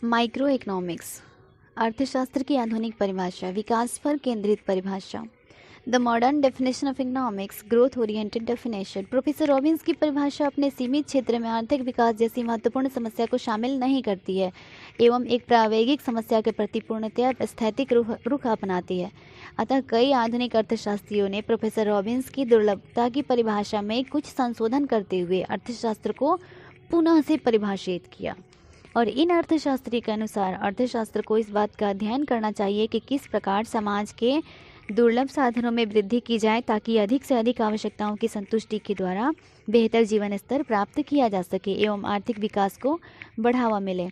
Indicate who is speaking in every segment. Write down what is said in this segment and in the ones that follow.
Speaker 1: Micro economics, अर्थशास्त्र की आधुनिक परिभाषा, विकास पर केंद्रित परिभाषा। The modern definition of economics, growth oriented definition. Professor Robins की परिभाषा अपने सीमित क्षेत्र में आर्थिक विकास जैसी महत्वपूर्ण समस्या को शामिल नहीं करती है एवं एक प्रावेगिक समस्या के प्रति पूर्णतया स्थैतिक रुख अपनाती है। अतः कई आधुनिक अर्थशास्त्रियों ने प्रोफेसर रॉबिन्स की दुर्लभता की परिभाषा में कुछ संशोधन करते हुए अर्थशास्त्र को पुनः से परिभाषित किया। और इन अर्थशास्त्री के अनुसार अर्थशास्त्र को इस बात का अध्ययन करना चाहिए कि किस प्रकार समाज के दुर्लभ साधनों में वृद्धि की जाए ताकि अधिक से अधिक आवश्यकताओं की संतुष्टि के द्वारा बेहतर जीवन स्तर प्राप्त किया जा सके एवं आर्थिक विकास को बढ़ावा मिले।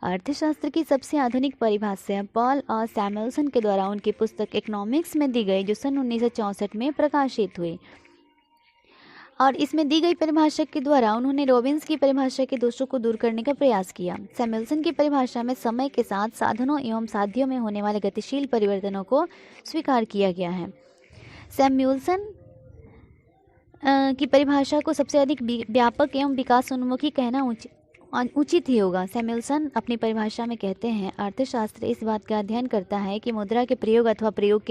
Speaker 1: अर्थशास्त्र की सबसे आधुनिक परिभाषा पॉल और सैमुएल्सन के द्वारा उनकी पुस्तक इकोनॉमिक्स में दी गई, जो सन 1964 में प्रकाशित हुई। और इसमें दी गई परिभाषा के द्वारा उन्होंने रॉबिन्स की परिभाषा के दोषों को दूर करने का प्रयास किया। सैमुएल्सन की परिभाषा में समय के साथ साधनों एवं साध्यों में होने वाले गतिशील परिवर्तनों को स्वीकार किया गया है। सैमुएल्सन की परिभाषा को सबसे अधिक व्यापक एवं विकासोन्मुखी कहना उचित ही होगा। सैमुएल्सन अपनी परिभाषा में कहते हैं, अर्थशास्त्र इस बात का अध्ययन करता है कि मुद्रा के प्रयोग अथवा प्रयोग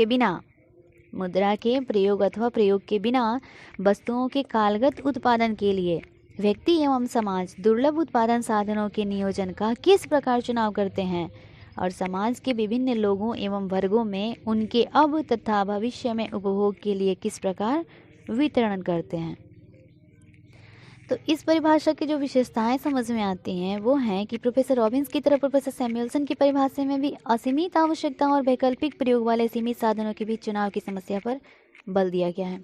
Speaker 1: के बिना वस्तुओं के कालगत उत्पादन के लिए व्यक्ति एवं समाज दुर्लभ उत्पादन साधनों के नियोजन का किस प्रकार चुनाव करते हैं और समाज के विभिन्न लोगों एवं वर्गों में उनके अब तथा भविष्य में उपभोग के लिए किस प्रकार वितरण करते हैं। तो इस परिभाषा की जो विशेषताएं समझ में आती हैं वो हैं कि प्रोफेसर रॉबिन्स की तरह प्रोफेसर सैमुएल्सन की परिभाषा में भी असीमित आवश्यकता और वैकल्पिक प्रयोग वाले सीमित साधनों के बीच चुनाव की समस्या पर बल दिया गया है।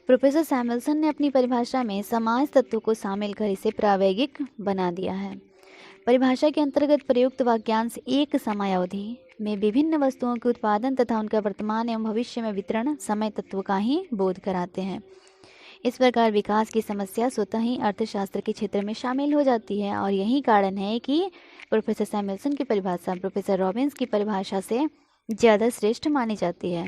Speaker 1: प्रोफेसर सैमुएल्सन ने अपनी परिभाषा में समाज तत्वों को शामिल कर इसे प्रावेगिक बना दिया है। परिभाषा के अंतर्गत प्रयुक्त वाक्यांश एक समयावधि में विभिन्न वस्तुओं के उत्पादन तथा उनका वर्तमान एवं भविष्य में वितरण समय तत्व का ही बोध कराते हैं। इस प्रकार विकास की समस्या स्वतः ही अर्थशास्त्र के क्षेत्र में शामिल हो जाती है और यही कारण है कि प्रोफेसर सैमुएल्सन की परिभाषा प्रोफेसर रॉबिन्स की परिभाषा से ज़्यादा श्रेष्ठ मानी जाती है।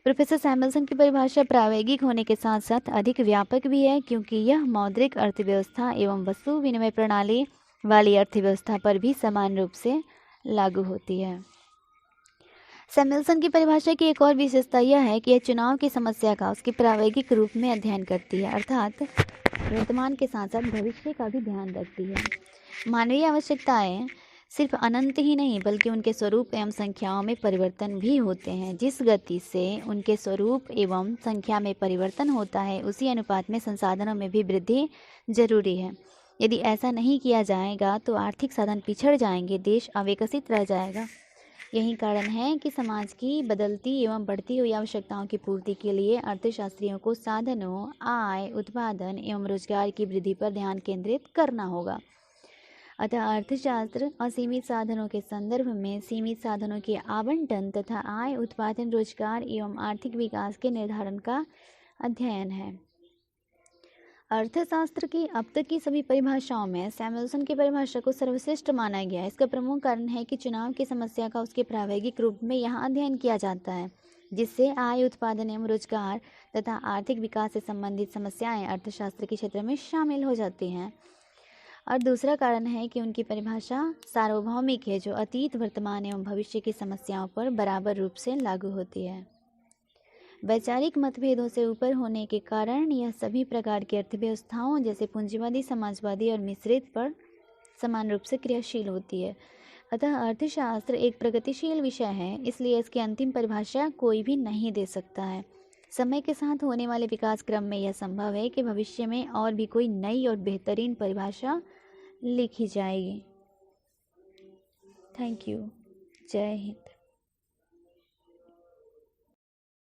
Speaker 1: प्रोफेसर सैमुएल्सन की परिभाषा प्रावेगिक होने के साथ साथ अधिक व्यापक भी है, क्योंकि यह मौद्रिक अर्थव्यवस्था एवं वस्तु विनिमय प्रणाली वाली अर्थव्यवस्था पर भी समान रूप से लागू होती है। सैमुएल्सन की परिभाषा की एक और विशेषता यह है कि यह चुनाव की समस्या का उसके प्रावेगिक रूप में अध्ययन करती है, अर्थात वर्तमान के साथ साथ भविष्य का भी ध्यान रखती है। मानवीय आवश्यकताएं सिर्फ अनंत ही नहीं बल्कि उनके स्वरूप एवं संख्याओं में परिवर्तन भी होते हैं। जिस गति से उनके स्वरूप एवं संख्या में परिवर्तन होता है उसी अनुपात में संसाधनों में भी वृद्धि जरूरी है। यदि ऐसा नहीं किया जाएगा तो आर्थिक साधन पिछड़ जाएंगे, देश अविकसित रह जाएगा। यही कारण है कि समाज की बदलती एवं बढ़ती हुई आवश्यकताओं की पूर्ति के लिए अर्थशास्त्रियों को साधनों, आय, उत्पादन एवं रोजगार की वृद्धि पर ध्यान केंद्रित करना होगा। अतः अर्थशास्त्र असीमित साधनों के संदर्भ में सीमित साधनों के आवंटन तथा आय, उत्पादन, रोजगार एवं आर्थिक विकास के निर्धारण का अध्ययन है। अर्थशास्त्र की अब तक की सभी परिभाषाओं में सैमुएल्सन की परिभाषा को सर्वश्रेष्ठ माना गया है। इसका प्रमुख कारण है कि चुनाव की समस्या का उसके प्रावेगिक रूप में यहाँ अध्ययन किया जाता है, जिससे आय, उत्पादन एवं रोजगार तथा आर्थिक विकास से संबंधित समस्याएं अर्थशास्त्र के क्षेत्र में शामिल हो जाती हैं। और दूसरा कारण है कि उनकी परिभाषा सार्वभौमिक है, जो अतीत, वर्तमान एवं भविष्य की समस्याओं पर बराबर रूप से लागू होती है। वैचारिक मतभेदों से ऊपर होने के कारण यह सभी प्रकार की अर्थव्यवस्थाओं जैसे पूंजीवादी, समाजवादी और मिश्रित पर समान रूप से क्रियाशील होती है। अतः अर्थशास्त्र एक प्रगतिशील विषय है, इसलिए इसकी अंतिम परिभाषा कोई भी नहीं दे सकता है। समय के साथ होने वाले विकास क्रम में यह संभव है कि भविष्य में और भी कोई नई और बेहतरीन परिभाषा लिखी जाएगी। Thank you. जय हिंद।